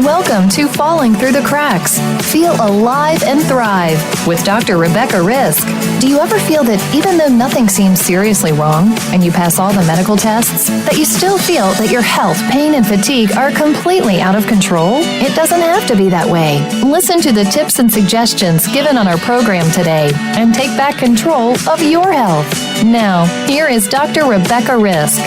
Welcome to Falling Through the Cracks. Feel alive and thrive with Dr. Rebecca Risk. Do you ever feel that even though nothing seems seriously wrong and you pass all the medical tests, that you still feel that your health, pain, and fatigue are completely out of control? It doesn't have to be that way. Listen to the tips and suggestions given on our program today and take back control of your health. Now, here is Dr. Rebecca Risk.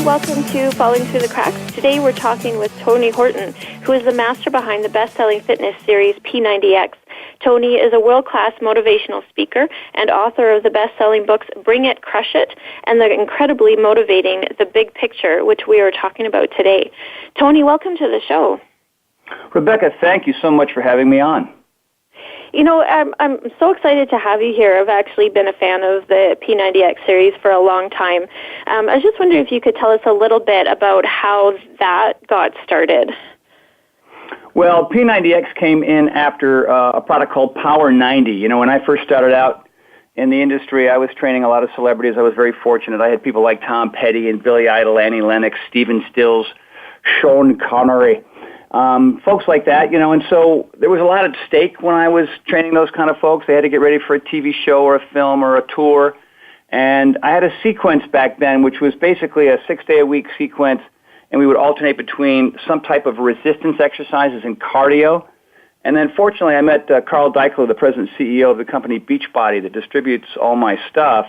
Welcome to Falling Through the Cracks. Today we're talking with Tony Horton, who is the master behind the best-selling fitness series P90X. Tony is a world-class motivational speaker and author of the best-selling books Bring It, Crush It, and the incredibly motivating The Big Picture, which we are talking about today. Tony, welcome to the show. Rebecca, thank you so much for having me on. You know, I'm so excited to have you here. I've actually been a fan of the P90X series for a long time. I was just wondering if you could tell us a little bit about how that got started. Well, P90X came in after a product called Power 90. You know, when I first started out in the industry, I was training a lot of celebrities. I was very fortunate. I had people like Tom Petty and Billy Idol, Annie Lennox, Stephen Stills, Sean Connery. Folks like that, you know, and so there was a lot at stake when I was training those kind of folks. They had to get ready for a TV show or a film or a tour, and I had a sequence back then, which was basically a 6-day-a-week sequence, and we would alternate between some type of resistance exercises and cardio. And then fortunately, I met Carl Deichler, the president and CEO of the company Beachbody that distributes all my stuff,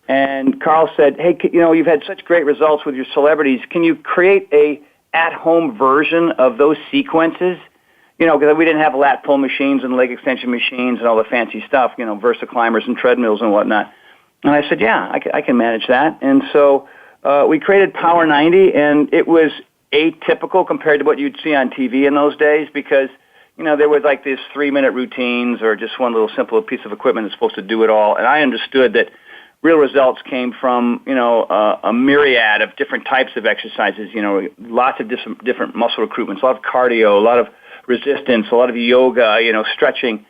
and Carl said, hey, you know, you've had such great results with your celebrities. Can you create a at-home version of those sequences? You know, because we didn't have lat pull machines and leg extension machines and all the fancy stuff, you know, VersaClimbers and treadmills and whatnot. And I said, yeah, I can manage that. And so we created Power 90, and it was atypical compared to what you'd see on TV in those days because, you know, there was like these 3-minute routines or just one little simple piece of equipment that's supposed to do it all. And I understood that real results came from, you know, a myriad of different types of exercises, you know, lots of different muscle recruitments, a lot of cardio, a lot of resistance, a lot of yoga, you know, stretching.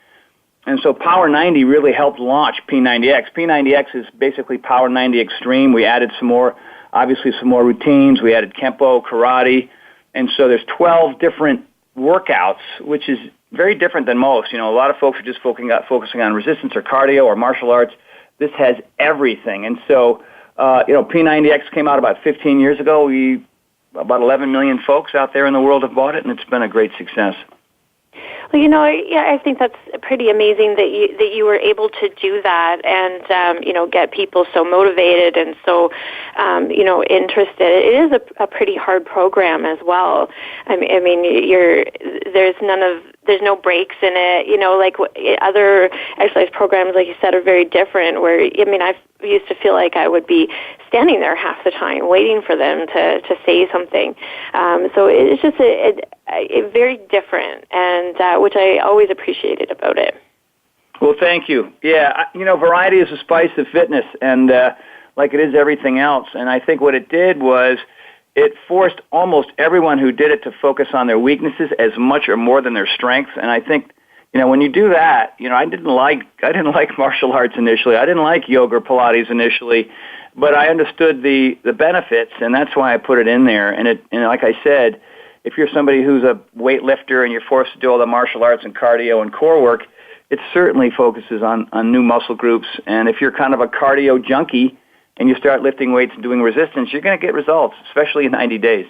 And so Power 90 really helped launch P90X. P90X is basically Power 90 Extreme. We added some more routines. We added Campbell, karate. And so there's 12 different workouts, which is very different than most. You know, a lot of folks are just focusing on resistance or cardio or martial arts. This has everything. And so, you know, P90X came out about 15 years ago. About 11 million folks out there in the world have bought it, and it's been a great success. Well, you know, yeah, I think that's pretty amazing that you were able to do that and, you know, get people so motivated and so, you know, interested. It is a pretty hard program as well. I mean, there's no breaks in it. You know, like other exercise programs, like you said, are very different. Where I mean, I used to feel like I would be standing there half the time waiting for them to say something. So it's just a very different, and which I always appreciated about it. Well, thank you. Yeah, you know, variety is the spice of fitness, and like it is everything else. And I think what it did was it forced almost everyone who did it to focus on their weaknesses as much or more than their strengths. And I think, you know, when you do that, you know, I didn't like martial arts initially. I didn't like yoga or Pilates initially, but I understood the benefits, and that's why I put it in there. And like I said, if you're somebody who's a weightlifter and you're forced to do all the martial arts and cardio and core work, it certainly focuses on new muscle groups. And if you're kind of a cardio junkie and you start lifting weights and doing resistance, you're going to get results, especially in 90 days.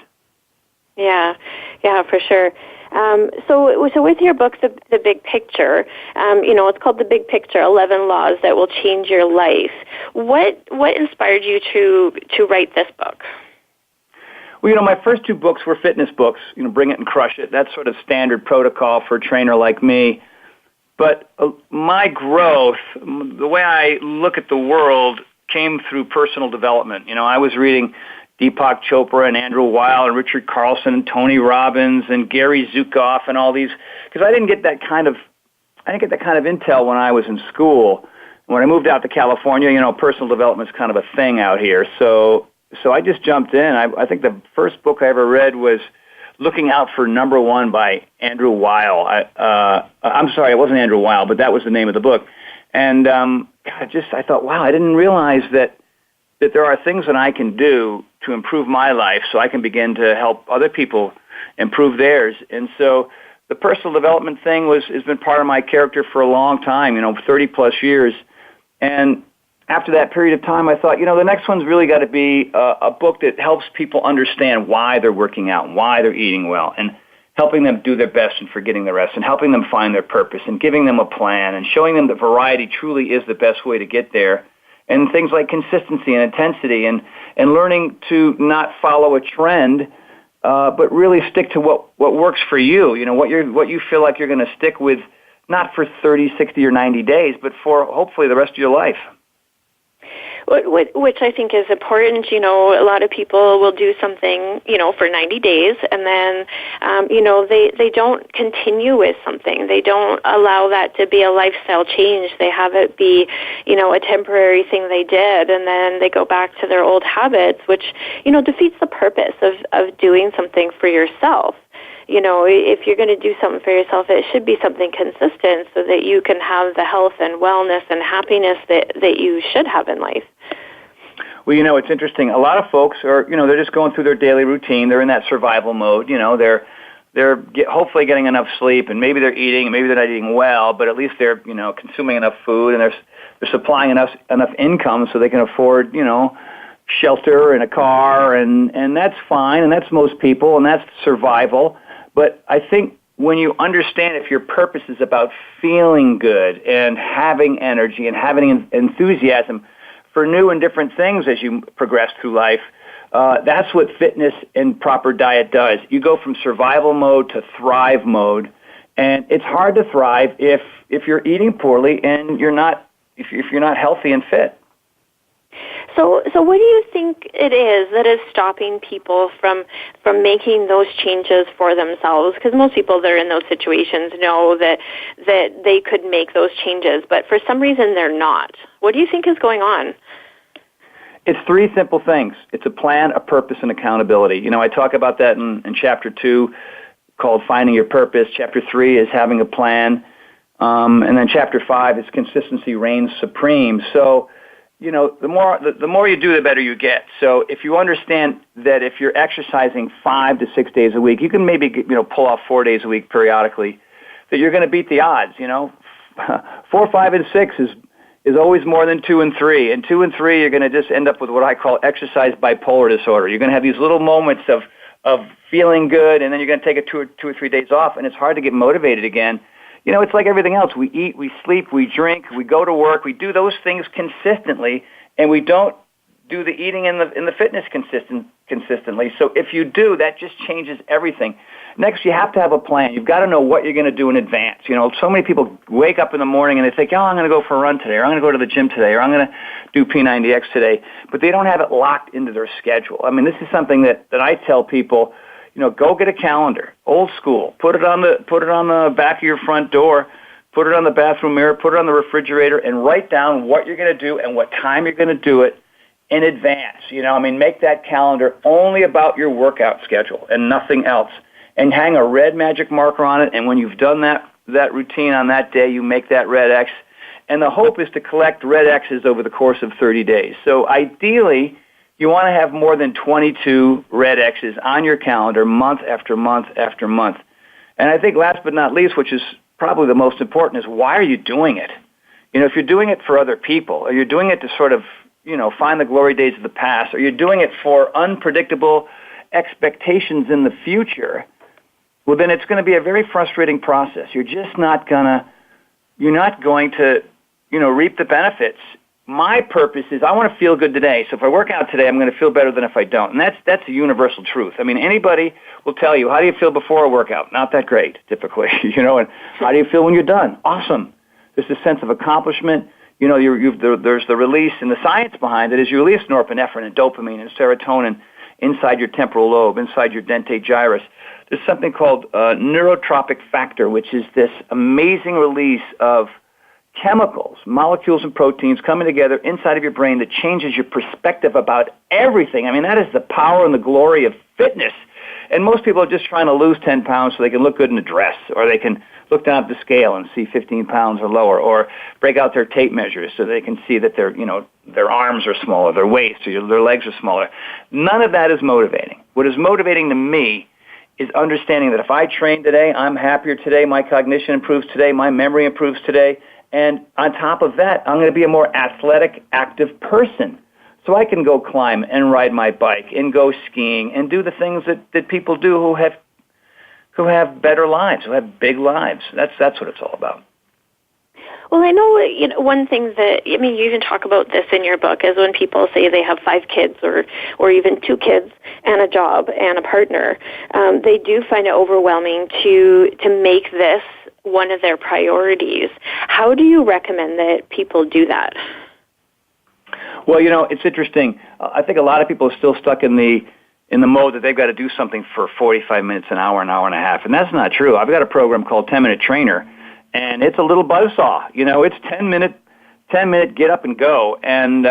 Yeah, for sure. So with your book, The Big Picture, you know, it's called The Big Picture, 11 Laws That Will Change Your Life. What inspired you to write this book? Well, you know, my first 2 books were fitness books, you know, Bring It and Crush It. That's sort of standard protocol for a trainer like me. But my growth, the way I look at the world, came through personal development. You know, I was reading Deepak Chopra and Andrew Weil and Richard Carlson and Tony Robbins and Gary Zukav and all these, because I didn't get that kind of intel when I was in school. When I moved out to California, you know, personal development is kind of a thing out here. So I just jumped in. I think the first book I ever read was Looking Out for Number One by Andrew Weil. I'm sorry, it wasn't Andrew Weil, but that was the name of the book. And I thought, wow, I didn't realize that there are things that I can do to improve my life so I can begin to help other people improve theirs. And so the personal development thing has been part of my character for a long time, 30 plus years. And after that period of time, I thought, the next one's really got to be a book that helps people understand why they're working out, why they're eating well, and helping them do their best and forgetting the rest, and helping them find their purpose, and giving them a plan, and showing them that variety truly is the best way to get there. And things like consistency and intensity, and learning to not follow a trend, but really stick to what works for you. What you feel like you're going to stick with, not for 30, 60, or 90 days, but for hopefully the rest of your life. Which I think is important. A lot of people will do something, for 90 days, and then, they don't continue with something. They don't allow that to be a lifestyle change. They have it be, a temporary thing they did, and then they go back to their old habits, which, defeats the purpose of doing something for yourself. If you're going to do something for yourself, it should be something consistent so that you can have the health and wellness and happiness that you should have in life. Well, it's interesting. A lot of folks are, they're just going through their daily routine. They're in that survival mode. They're hopefully getting enough sleep, and maybe they're eating, and maybe they're not eating well, but at least they're, consuming enough food, and they're supplying enough income so they can afford, shelter and a car, and that's fine, and that's most people, and that's survival. But I think when you understand if your purpose is about feeling good and having energy and having enthusiasm for new and different things as you progress through life, that's what fitness and proper diet does. You go from survival mode to thrive mode, and it's hard to thrive if you're eating poorly and if you're not healthy and fit. So what do you think it is that is stopping people from making those changes for themselves? Because most people that are in those situations know that they could make those changes, but for some reason they're not. What do you think is going on? It's three simple things. It's a plan, a purpose, and accountability. I talk about that in Chapter 2 called Finding Your Purpose. Chapter 3 is Having a Plan. And then Chapter 5 is Consistency Reigns Supreme. So, the more you do, the better you get. So if you understand that if you're exercising 5 to 6 days a week, you can maybe pull off 4 days a week periodically, that you're going to beat the odds. 4, 5, and 6 is always more than 2 and 3. And 2 and 3, you're going to just end up with what I call exercise bipolar disorder. You're going to have these little moments of feeling good, and then you're going to take it 2 or 3 days off, and it's hard to get motivated again. It's like everything else. We eat, we sleep, we drink, we go to work, we do those things consistently, and we don't do the eating and the fitness consistently. So if you do, that just changes everything. Next, you have to have a plan. You've got to know what you're going to do in advance. So many people wake up in the morning and they think, I'm going to go for a run today, or I'm going to go to the gym today, or I'm going to do P90X today, but they don't have it locked into their schedule. I mean, this is something that I tell people, go get a calendar, old school. Put it on the back of your front door, put it on the bathroom mirror, put it on the refrigerator, and write down what you're going to do and what time you're going to do it in advance. Make that calendar only about your workout schedule and nothing else. And hang a red magic marker on it, and when you've done that routine on that day, you make that red X. And the hope is to collect red X's over the course of 30 days. So ideally, you want to have more than 22 red X's on your calendar month after month after month. And I think last but not least, which is probably the most important, is why are you doing it? If you're doing it for other people, or you're doing it to sort of, find the glory days of the past, or you're doing it for unpredictable expectations in the future, well, then it's going to be a very frustrating process. You're not going to, reap the benefits. My purpose is I want to feel good today. So if I work out today, I'm going to feel better than if I don't. And that's a universal truth. Anybody will tell you, how do you feel before a workout? Not that great, typically. And how do you feel when you're done? Awesome. There's a sense of accomplishment. There's the release, and the science behind it is you release norepinephrine and dopamine and serotonin inside your temporal lobe, inside your dentate gyrus. There's something called neurotropic factor, which is this amazing release of chemicals, molecules and proteins coming together inside of your brain that changes your perspective about everything. That is the power and the glory of fitness. And most people are just trying to lose 10 pounds so they can look good in a dress, or they can look down at the scale and see 15 pounds or lower, or break out their tape measures so they can see that their arms are smaller, their waist, or their legs are smaller. None of that is motivating. What is motivating to me is understanding that if I train today, I'm happier today, my cognition improves today, my memory improves today, and on top of that, I'm going to be a more athletic, active person. So I can go climb and ride my bike and go skiing and do the things that people do who have better lives, who have big lives. That's what it's all about. Well, I know, one thing that, you even talk about this in your book, is when people say they have 5 kids or even 2 kids and a job and a partner, they do find it overwhelming to make this one of their priorities. How do you recommend that people do that? Well, it's interesting. I think a lot of people are still stuck in the mode that they've got to do something for 45 minutes, an hour and a half, and that's not true. I've got a program called 10-Minute Trainer, and it's a little buzzsaw. It's 10 minute get up and go, and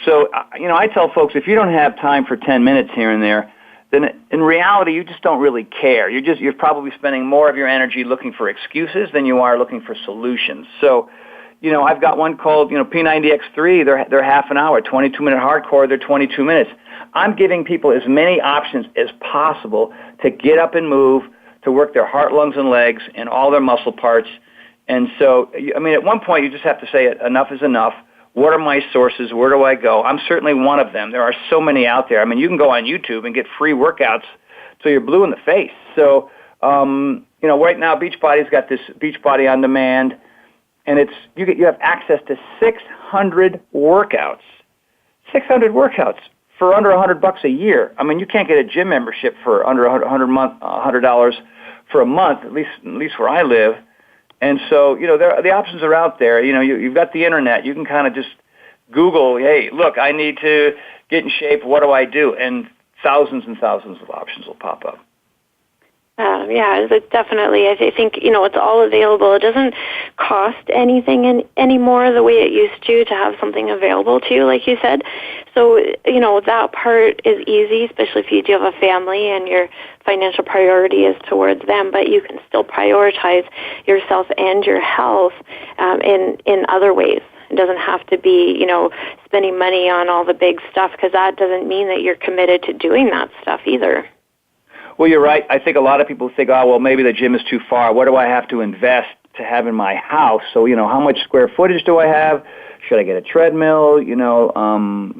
so I tell folks, if you don't have time for 10 minutes here and there, then in reality you just don't really care. You're probably spending more of your energy looking for excuses than you are looking for solutions. So, I've got one called P90X3. They're half an hour, 22-minute hardcore. They're 22 minutes. I'm giving people as many options as possible to get up and move, to work their heart, lungs, and legs, and all their muscle parts. And so, at one point, you just have to say enough is enough. What are my sources? Where do I go? I'm certainly one of them. There are so many out there. You can go on YouTube and get free workouts till you're blue in the face. So, right now, Beachbody's got this Beachbody On Demand, and you have access to 600 workouts. 600 workouts for under $100 a year. You can't get a gym membership for under $100 for a month, at least where I live. And so, the options are out there. You've got the internet. You can kind of just Google, hey, look, I need to get in shape. What do I do? And thousands and thousands of options will pop up. Yeah, definitely. I think, it's all available. It doesn't cost anything anymore the way it used to have something available to you, like you said. So, that part is easy, especially if you do have a family and your financial priority is towards them, but you can still prioritize yourself and your health in other ways. It doesn't have to be, spending money on all the big stuff, because that doesn't mean that you're committed to doing that stuff either. Well, you're right. I think a lot of people think, maybe the gym is too far. What do I have to invest to have in my house? So, how much square footage do I have? Should I get a treadmill?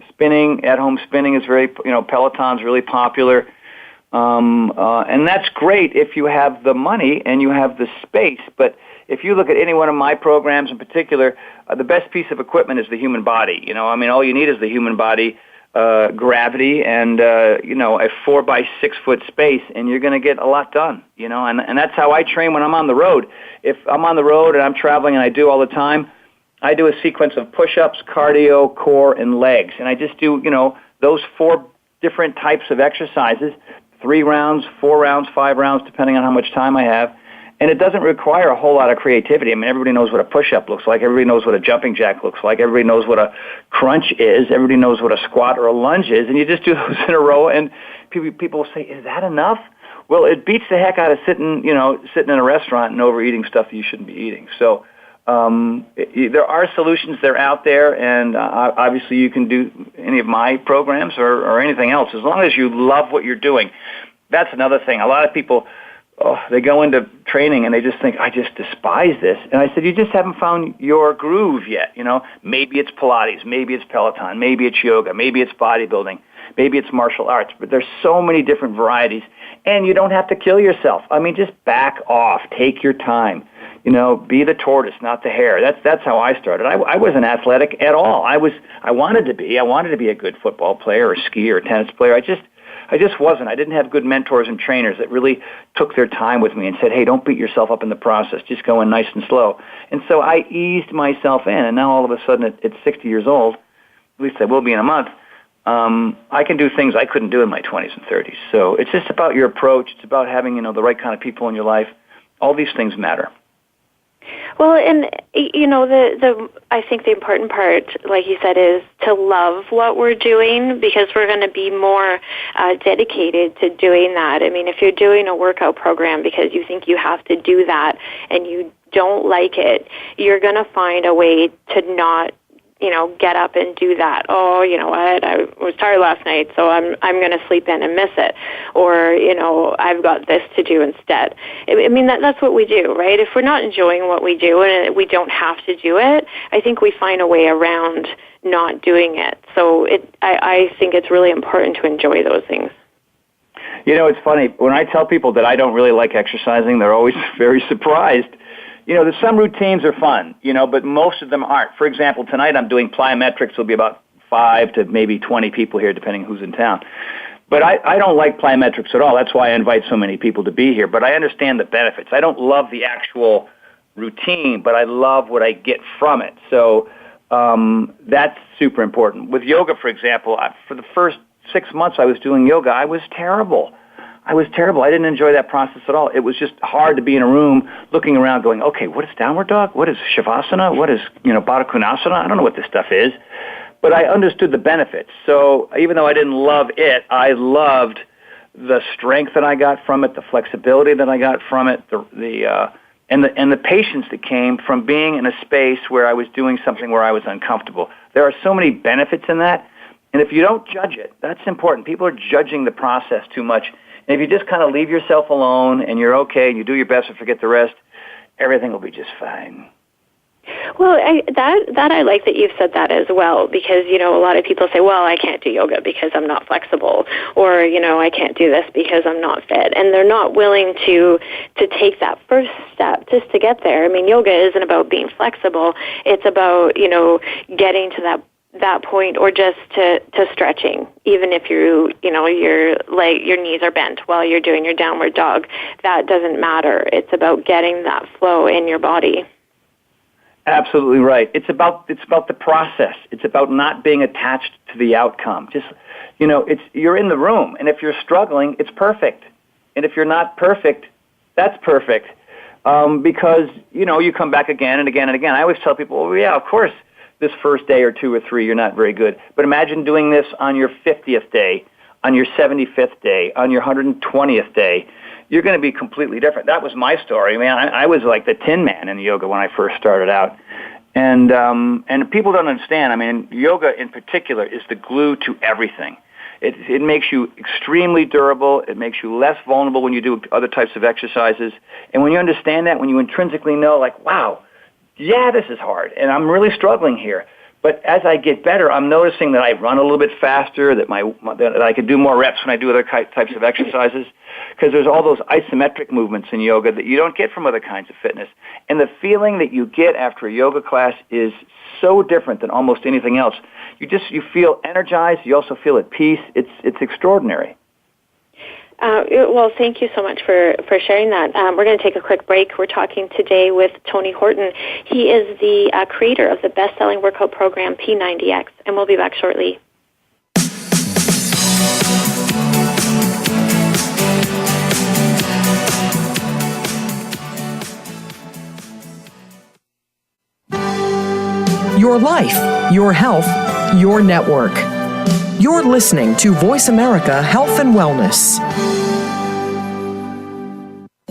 Spinning, at-home spinning is Peloton's really popular. And that's great if you have the money and you have the space. But if you look at any one of my programs in particular, the best piece of equipment is the human body. All you need is the human body, gravity, and a 4 by 6 foot space, and you're going to get a lot done. And that's how I train when I'm on the road. If I'm on the road and I'm traveling, and I do all the time, I do a sequence of push-ups, cardio, core, and legs, and I just do those 4 different types of exercises, 3 rounds, 4 rounds, 5 rounds, depending on how much time I have. And it doesn't require a whole lot of creativity. Everybody knows what a push-up looks like. Everybody knows what a jumping jack looks like. Everybody knows what a crunch is. Everybody knows what a squat or a lunge is. And you just do those in a row, and people will say, is that enough? Well, it beats the heck out of sitting in a restaurant and overeating stuff that you shouldn't be eating. So there are solutions. They're out there, and obviously you can do any of my programs or anything else, as long as you love what you're doing. That's another thing. A lot of people, they go into training and they just think, I just despise this. And I said, you just haven't found your groove yet. Maybe it's Pilates, maybe it's Peloton, maybe it's yoga, maybe it's bodybuilding, maybe it's martial arts. But there's so many different varieties, and you don't have to kill yourself. Just back off, take your time. Be the tortoise, not the hare. That's how I started. I wasn't athletic at all. I wanted to be. I wanted to be a good football player or skier or tennis player. I just wasn't. I didn't have good mentors and trainers that really took their time with me and said, hey, don't beat yourself up in the process. Just go in nice and slow. And so I eased myself in, and now all of a sudden at 60 years old, at least I will be in a month, I can do things I couldn't do in my 20s and 30s. So it's just about your approach. It's about having, the right kind of people in your life. All these things matter. Well, and I think the important part, like you said, is to love what we're doing, because we're going to be more dedicated to doing that. I mean, if you're doing a workout program because you think you have to do that and you don't like it, you're going to find a way to not, get up and do that. Oh, you know what? I was tired last night, so I'm going to sleep in and miss it. Or, I've got this to do instead. I mean, that's what we do, right? If we're not enjoying what we do and we don't have to do it, I think we find a way around not doing it. So I think it's really important to enjoy those things. It's funny. When I tell people that I don't really like exercising, they're always very surprised. There's some routines are fun, but most of them aren't. For example, tonight I'm doing plyometrics. There'll be about 5 to maybe 20 people here, depending who's in town. But I don't like plyometrics at all. That's why I invite so many people to be here. But I understand the benefits. I don't love the actual routine, but I love what I get from it. So that's super important. With yoga, for example, for the first 6 months I was doing yoga, I was terrible. I didn't enjoy that process at all. It was just hard to be in a room looking around going, okay, what is downward dog? What is Shavasana? What is, Baddha Konasana? I don't know what this stuff is. But I understood the benefits. So even though I didn't love it, I loved the strength that I got from it, the flexibility that I got from it, and the patience that came from being in a space where I was doing something where I was uncomfortable. There are so many benefits in that. And if you don't judge it, that's important. People are judging the process too much. And if you just kind of leave yourself alone and you're okay and you do your best and forget the rest, everything will be just fine. Well, I like that you've said that as well, because, a lot of people say, well, I can't do yoga because I'm not flexible, or, I can't do this because I'm not fit. And they're not willing to take that first step just to get there. I mean, yoga isn't about being flexible. It's about, getting to that point, or just to stretching, even if your knees are bent while you're doing your downward dog. That doesn't matter. It's about getting that flow in your body. Absolutely right. It's about the process. It's about not being attached to the outcome. Just you're in the room, and if you're struggling, it's perfect. And if you're not perfect, that's perfect. Because you come back again and again and again. I always tell people, well, yeah, of course, this first day or 2 or 3, you're not very good. But imagine doing this on your 50th day, on your 75th day, on your 120th day. You're going to be completely different. That was my story, man. I was like the Tin Man in yoga when I first started out. And people don't understand. I mean, yoga in particular is the glue to everything. It makes you extremely durable. It makes you less vulnerable when you do other types of exercises. And when you understand that, when you intrinsically know, like, wow, yeah, this is hard, and I'm really struggling here. But as I get better, I'm noticing that I run a little bit faster, that I can do more reps when I do other types of exercises, because there's all those isometric movements in yoga that you don't get from other kinds of fitness. And the feeling that you get after a yoga class is so different than almost anything else. You feel energized. You also feel at peace. It's extraordinary. Well, thank you so much for sharing that. We're going to take a quick break. We're talking today with Tony Horton. He is the creator of the best-selling workout program P90X, and we'll be back shortly. Your life, your health, your network. You're listening to Voice America Health and Wellness.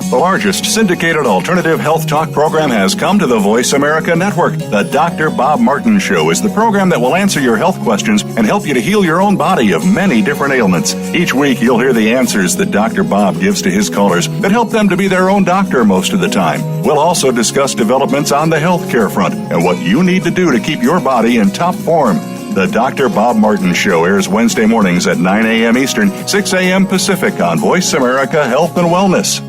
The largest syndicated alternative health talk program has come to the Voice America Network. The Dr. Bob Martin Show is the program that will answer your health questions and help you to heal your own body of many different ailments. Each week, you'll hear the answers that Dr. Bob gives to his callers that help them to be their own doctor most of the time. We'll also discuss developments on the healthcare front and what you need to do to keep your body in top form. The Dr. Bob Martin Show airs Wednesday mornings at 9 a.m. Eastern, 6 a.m. Pacific on Voice America Health and Wellness.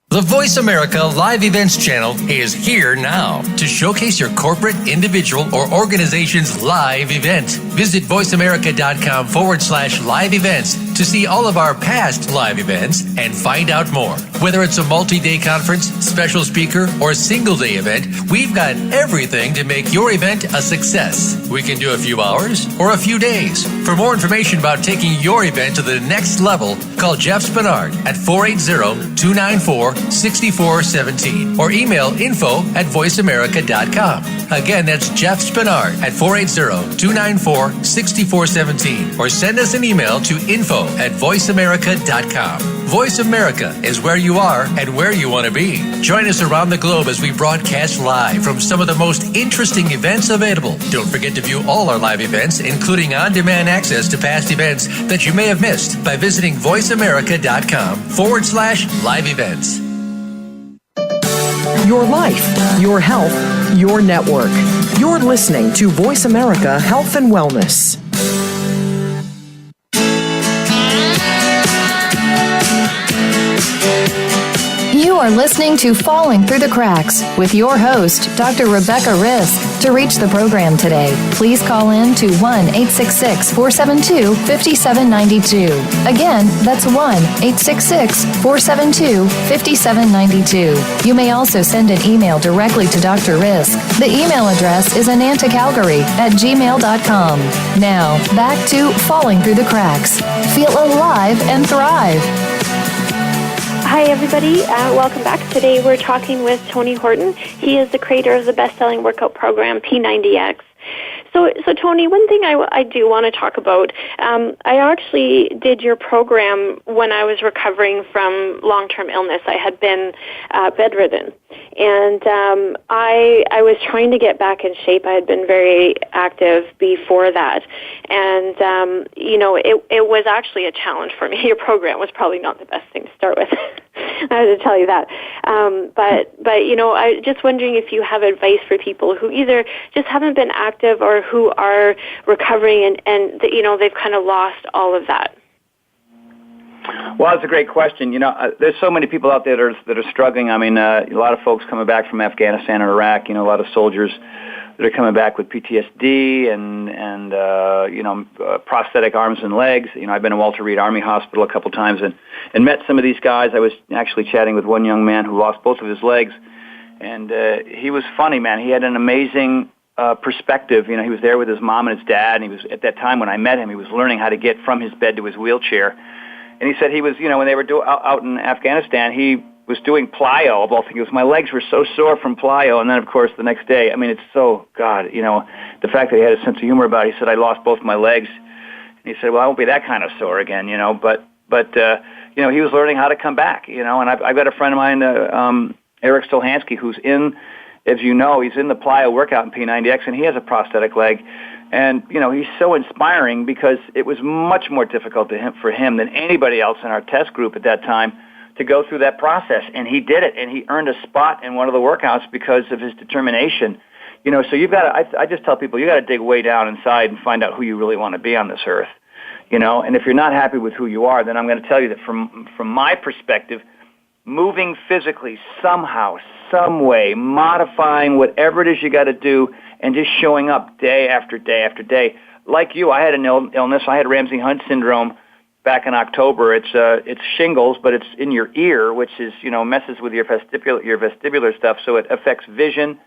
The Voice America Live Events channel is here now to showcase your corporate, individual, or organization's live event. Visit voiceamerica.com/live events to see all of our past live events and find out more. Whether it's a multi-day conference, special speaker, or single-day event, we've got everything to make your event a success. We can do a few hours or a few days. For For more information about taking your event to the next level, call Jeff Spinard at 480-294-6417 or email info@voiceamerica.com. Again, that's Jeff Spinard at 480-294-6417 or send us an email to info@voiceamerica.com. Voice America is where you are and where you want to be. Join us around the globe as we broadcast live from some of the most interesting events available. Don't forget to view all our live events, including on-demand access to past events that you may have missed by visiting voiceamerica.com/live events. Your life, your health, your network. You're listening to Voice America Health and Wellness. You are listening to Falling Through the Cracks with your host, Dr. Rebecca Risk. To reach the program today, please call in to 1-866-472-5792. Again, that's 1-866-472-5792. You may also send an email directly to Dr. Risk. The email address is anantacalgary@gmail.com. Now, back to Falling Through the Cracks. Feel alive and thrive. Hi, everybody. Welcome back. Today we're talking with Tony Horton. He is the creator of the best-selling workout program, P90X. So Tony, one thing I do want to talk about, I actually did your program when I was recovering from long-term illness. I had been bedridden, and I was trying to get back in shape. I had been very active before that, and it was actually a challenge for me. Your program was probably not the best thing to start with. I have to tell you that. But I just wondering if you have advice for people who either just haven't been active or who are recovering and they've kind of lost all of that. Well, that's a great question. There's so many people out there that are struggling. I mean, a lot of folks coming back from Afghanistan and Iraq. A lot of soldiers that are coming back with PTSD and prosthetic arms and legs. I've been in Walter Reed Army Hospital a couple times and met some of these guys. I was actually chatting with one young man who lost both of his legs, and he was funny, man. He had an amazing perspective. He was there with his mom and his dad, and he was, at that time when I met him, he was learning how to get from his bed to his wheelchair. And he said he was, when they were out in Afghanistan, he was doing plyo of all things. My legs were so sore from plyo, and then, of course, the next day, it's so, God, the fact that he had a sense of humor about it. He said, I lost both my legs. And he said, well, I won't be that kind of sore again, but he was learning how to come back, and I've got a friend of mine, Eric Stolhansky, who's in, as you know, he's in the plyo workout in P90X, and he has a prosthetic leg. And, he's so inspiring because it was much more difficult for him than anybody else in our test group at that time to go through that process. And he did it, and he earned a spot in one of the workouts because of his determination. So you've got to, I just tell people, you got to dig way down inside and find out who you really want to be on this earth. And if you're not happy with who you are, then I'm going to tell you that from my perspective, moving physically somehow, some way, modifying whatever it is you got to do, and just showing up day after day after day. Like you, I had an illness. I had Ramsay-Hunt syndrome back in October. It's shingles, but it's in your ear, which is messes with your vestibular stuff. So it affects vision,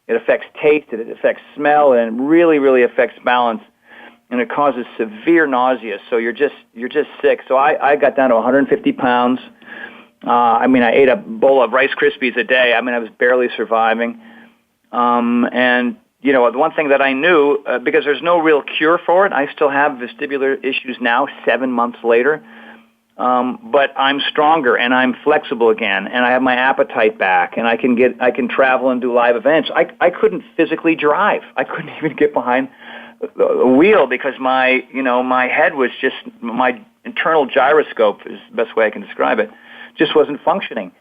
it affects taste, it affects smell, and really, really affects balance. And it causes severe nausea. So you're just sick. So I got down to 150 pounds. I ate a bowl of Rice Krispies a day. I was barely surviving. And the one thing that I knew, because there's no real cure for it, I still have vestibular issues now, 7 months later. But I'm stronger and I'm flexible again, and I have my appetite back, and I can travel and do live events. I couldn't physically drive. I couldn't even get behind the wheel because my head was just, my internal gyroscope is the best way I can describe it, just wasn't functioning.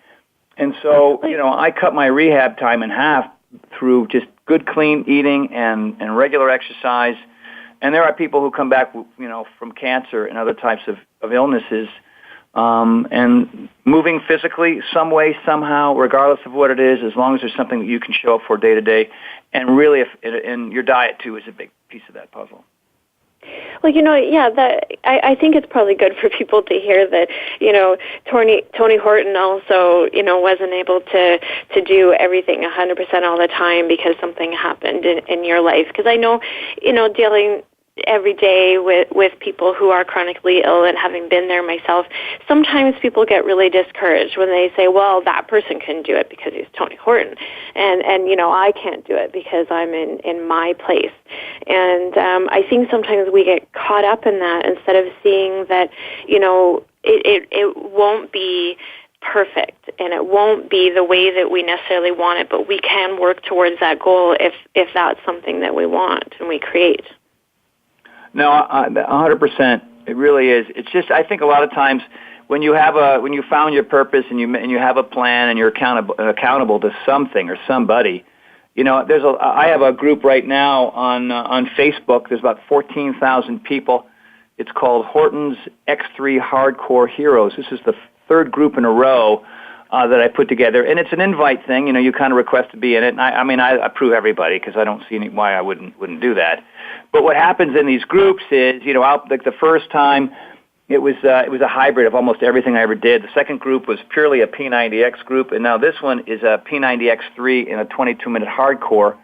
And so, I cut my rehab time in half through just good, clean eating and regular exercise. And there are people who come back, from cancer and other types of illnesses, and moving physically some way, somehow, regardless of what it is, as long as there's something that you can show up for day to day. And really, and your diet, too, is a big piece of that puzzle. Well, I think it's probably good for people to hear that, Tony Horton also, wasn't able to do everything 100% all the time because something happened in your life. Because I know, dealing every day with people who are chronically ill, and having been there myself, sometimes people get really discouraged when they say, well, that person can do it because he's Tony Horton, and I can't do it because I'm in my place. And I think sometimes we get caught up in that instead of seeing that, it won't be perfect and it won't be the way that we necessarily want it, but we can work towards that goal if that's something that we want and we create. No, 100%. It really is. It's just, I think a lot of times when you found your purpose and you have a plan and you're accountable to something or somebody, I have a group right now on Facebook. There's about 14,000 people. It's called Horton's X3 Hardcore Heroes. This is the third group in a row that I put together, and it's an invite thing. You kind of request to be in it. And I approve everybody because I don't see why I wouldn't do that. But what happens in these groups is, like the first time, it was a hybrid of almost everything I ever did. The second group was purely a P90X group, and now this one is a P90X3 in a 22-minute hardcore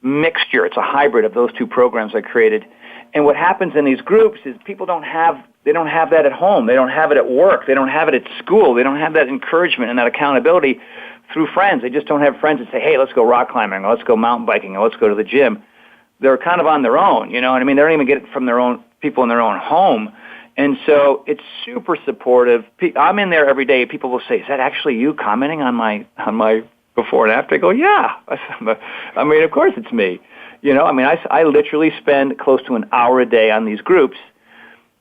mixture. It's a hybrid of those two programs I created. And what happens in these groups is people don't have that at home. They don't have it at work. They don't have it at school. They don't have that encouragement and that accountability through friends. They just don't have friends that say, hey, let's go rock climbing, or let's go mountain biking, or let's go to the gym. They're kind of on their own, you know what I mean? They don't even get it from their own people in their own home. And so it's super supportive. I'm in there every day. People will say, is that actually you commenting on my before and after? I go, yeah. I mean, of course it's me. I literally spend close to an hour a day on these groups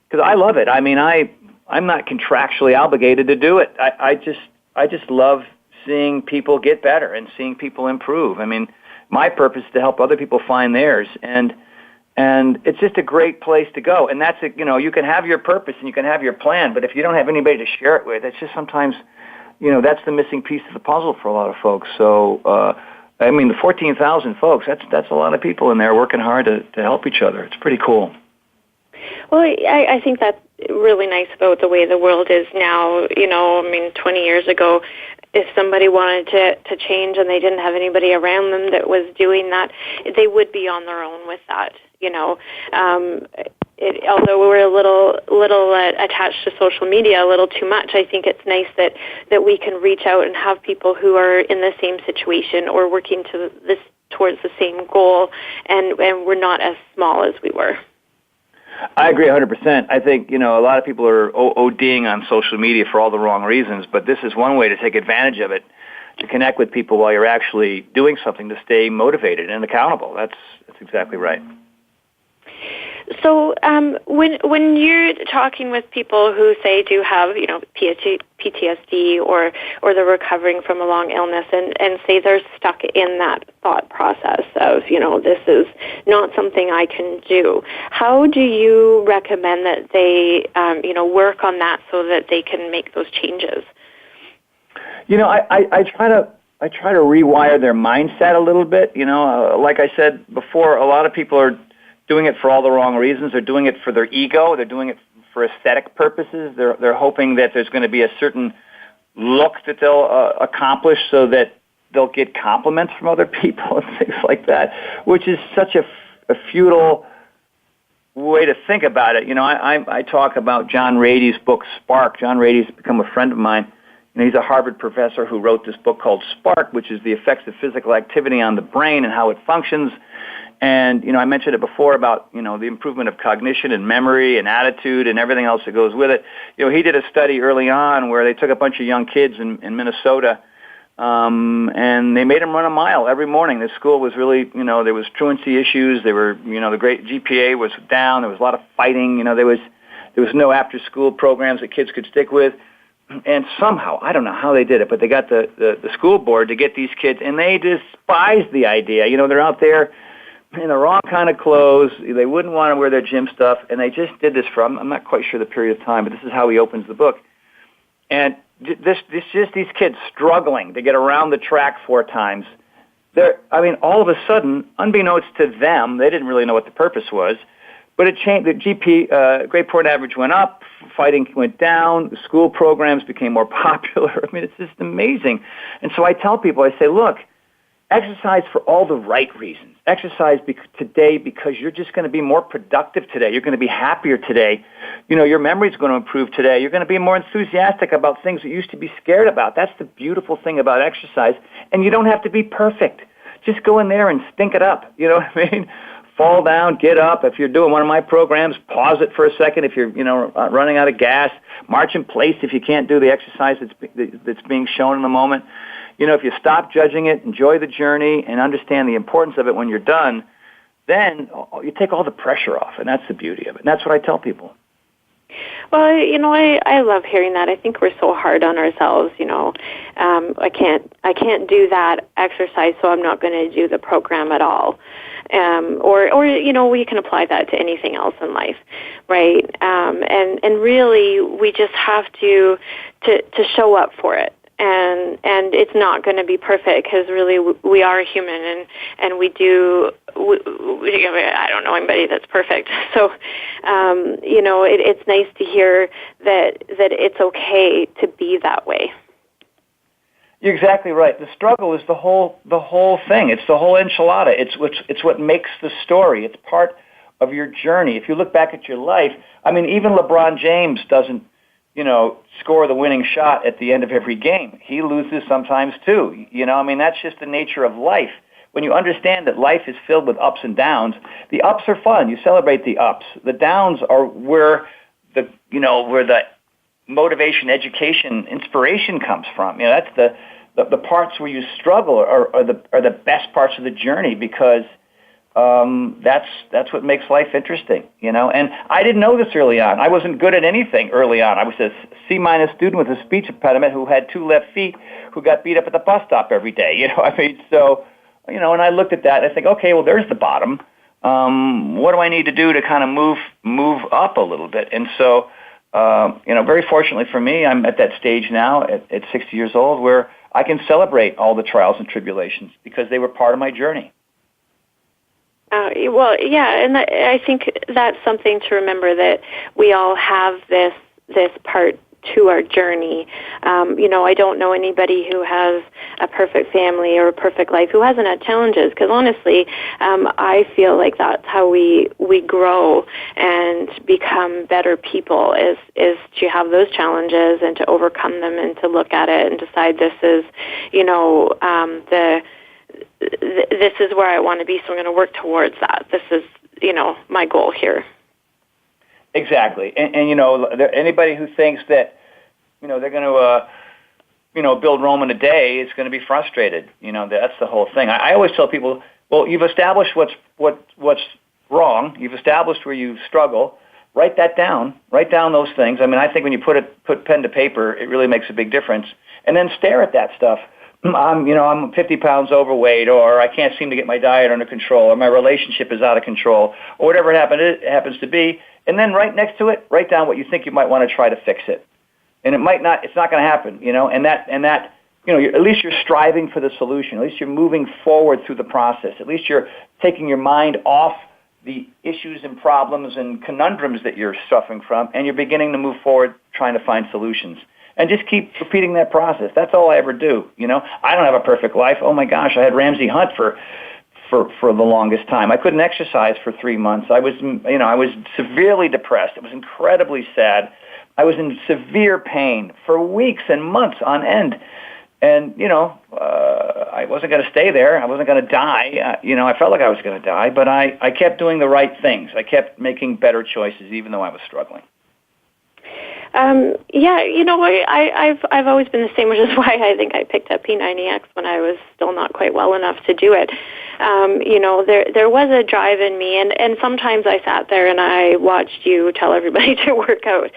because I love it. I mean, I'm not contractually obligated to do it. I just love seeing people get better and seeing people improve. I mean, my purpose is to help other people find theirs, and it's just a great place to go. And that's it. You can have your purpose and you can have your plan, but if you don't have anybody to share it with, it's just sometimes, that's the missing piece of the puzzle for a lot of folks. So, the 14,000 folks, that's a lot of people in there working hard to help each other. It's pretty cool. Well, I think that's really nice about the way the world is now. 20 years ago, if somebody wanted to change and they didn't have anybody around them that was doing that, they would be on their own with that. Although we're a little attached to social media a little too much, I think it's nice that we can reach out and have people who are in the same situation or working towards the same goal, and we're not as small as we were. I agree 100%. I think, a lot of people are ODing on social media for all the wrong reasons, but this is one way to take advantage of it, to connect with people while you're actually doing something, to stay motivated and accountable. That's exactly right. So when you're talking with people who say do have, PTSD or they're recovering from a long illness and say they're stuck in that thought process of, this is not something I can do, how do you recommend that they, work on that so that they can make those changes? I try to rewire their mindset a little bit. Like I said before, a lot of people are doing it for all the wrong reasons. They're doing it for their ego. They're doing it for aesthetic purposes. They're hoping that there's going to be a certain look that they'll accomplish so that they'll get compliments from other people and things like that, which is such a futile way to think about it. I talk about John Rady's book, Spark. John Rady's become a friend of mine. He's a Harvard professor who wrote this book called Spark, which is the effects of physical activity on the brain and how it functions. And, I mentioned it before about, the improvement of cognition and memory and attitude and everything else that goes with it. He did a study early on where they took a bunch of young kids in Minnesota, and they made them run a mile every morning. The school was really, there was truancy issues. They were, the great GPA was down. There was a lot of fighting. There was no after-school programs that kids could stick with. And somehow, I don't know how they did it, but they got the school board to get these kids, and they despised the idea. They're out there in the wrong kind of clothes. They wouldn't want to wear their gym stuff, and they just did this for, I'm not quite sure the period of time, but this is how he opens the book. And this just these kids struggling to get around the track 4 times. All of a sudden, unbeknownst to them, they didn't really know what the purpose was, but it changed. The GP, grade point average went up, fighting went down, the school programs became more popular. It's just amazing. And so I tell people, I say, look, exercise for all the right reasons. Exercise today because you're just going to be more productive today. You're going to be happier today. Your memory's going to improve today. You're going to be more enthusiastic about things that you used to be scared about. That's the beautiful thing about exercise. And you don't have to be perfect. Just go in there and stink it up. You know what I mean? Fall down, get up. If you're doing one of my programs, pause it for a second. If you're, running out of gas, march in place if you can't do the exercise that's being shown in the moment. If you stop judging it, enjoy the journey, and understand the importance of it when you're done, then you take all the pressure off, and that's the beauty of it. And that's what I tell people. Well, I love hearing that. I think we're so hard on ourselves. I can't do that exercise, so I'm not going to do the program at all. Or we can apply that to anything else in life, right? And really, we just have to show up for it. And it's not going to be perfect because really we are human and we do. I don't know anybody that's perfect, so it's nice to hear that it's okay to be that way. You're exactly right. The struggle is the whole thing. It's the whole enchilada. It's what makes the story. It's part of your journey. If you look back at your life, I mean, even LeBron James doesn't score the winning shot at the end of every game. He loses sometimes too. That's just the nature of life. When you understand that life is filled with ups and downs, the ups are fun. You celebrate the ups. The downs are where the motivation, education, inspiration comes from. That's the parts where you struggle are the best parts of the journey because that's what makes life interesting, And I didn't know this early on. I wasn't good at anything early on. I was a C- student with a speech impediment who had 2 left feet who got beat up at the bus stop every day. So, and I looked at that and I think, okay, well, there's the bottom. What do I need to do to kind of move up a little bit? And so, very fortunately for me, I'm at that stage now at 60 years old where I can celebrate all the trials and tribulations because they were part of my journey. And I think that's something to remember, that we all have this part to our journey. I don't know anybody who has a perfect family or a perfect life who hasn't had challenges, because honestly, I feel like that's how we grow and become better people is to have those challenges and to overcome them and to look at it and decide this is, this is where I want to be, so I'm going to work towards that. This is, my goal here. Exactly. And anybody who thinks that, they're going to, build Rome in a day is going to be frustrated. That's the whole thing. I always tell people, well, you've established what's wrong. You've established where you struggle. Write that down. Write down those things. I think when you put pen to paper, it really makes a big difference. And then stare at that stuff. I'm 50 pounds overweight, or I can't seem to get my diet under control, or my relationship is out of control, or whatever it happens to be. And then right next to it, write down what you think you might want to try to fix it. And it's not going to happen, and that, at least you're striving for the solution. At least you're moving forward through the process. At least you're taking your mind off the issues and problems and conundrums that you're suffering from, and you're beginning to move forward trying to find solutions. And just keep repeating that process. That's all I ever do. I don't have a perfect life. Oh my gosh, I had Ramsay Hunt for the longest time. I couldn't exercise for 3 months. I was severely depressed. It was incredibly sad. I was in severe pain for weeks and months on end. And, I wasn't going to stay there. I wasn't going to die. I felt like I was going to die, but I kept doing the right things. I kept making better choices, even though I was struggling. I've always been the same, which is why I think I picked up P90X when I was still not quite well enough to do it. There was a drive in me, and sometimes I sat there and I watched you tell everybody to work out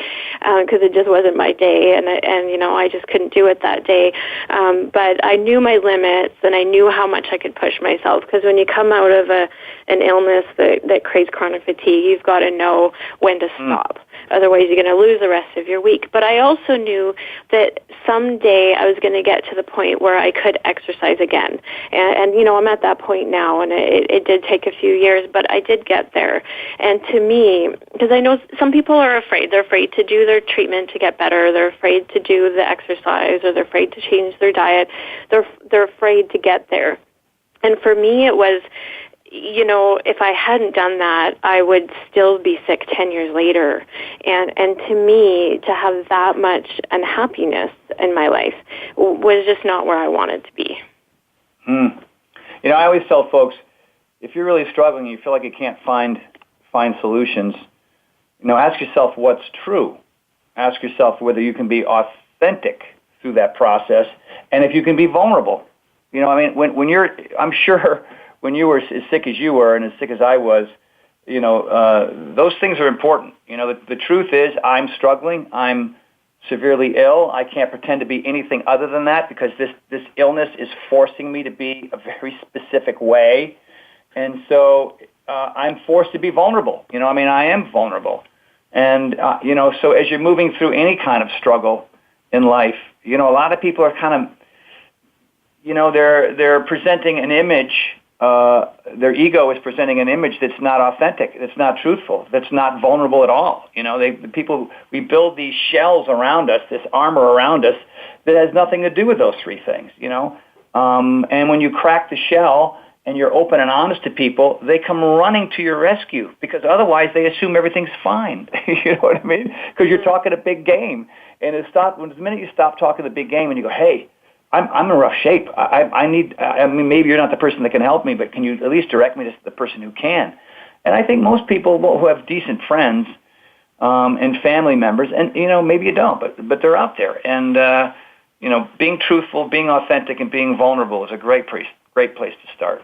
because it just wasn't my day, and I just couldn't do it that day. But I knew my limits, and I knew how much I could push myself, because when you come out of an illness that creates chronic fatigue, you've got to know when to stop. Otherwise, you're going to lose the rest of your week. But I also knew that someday I was going to get to the point where I could exercise again. And I'm at that point now, and it did take a few years, but I did get there. And to me, because I know some people are afraid. They're afraid to do their treatment to get better. They're afraid to do the exercise, or they're afraid to change their diet. They're afraid to get there. And for me, it was, if I hadn't done that, I would still be sick 10 years later. And to me, to have that much unhappiness in my life was just not where I wanted to be. I always tell folks, if you're really struggling, you feel like you can't find solutions, ask yourself what's true. Ask yourself whether you can be authentic through that process, and if you can be vulnerable. I'm sure when you were as sick as you were and as sick as I was, those things are important. The truth is I'm struggling. I'm severely ill. I can't pretend to be anything other than that because this illness is forcing me to be a very specific way. And so I'm forced to be vulnerable. I am vulnerable. And, so as you're moving through any kind of struggle in life, a lot of people are kind of, they're presenting an image. Their ego is presenting an image that's not authentic, that's not truthful, that's not vulnerable at all. We build these shells around us, this armor around us that has nothing to do with those three things, And when you crack the shell and you're open and honest to people, they come running to your rescue because otherwise they assume everything's fine. You know what I mean? Because you're talking a big game. And the minute you stop talking the big game and you go, hey, I'm in rough shape. Maybe you're not the person that can help me, but can you at least direct me to the person who can? And I think most people who have decent friends and family members, and maybe you don't, but they're out there. And being truthful, being authentic, and being vulnerable is a great place to start.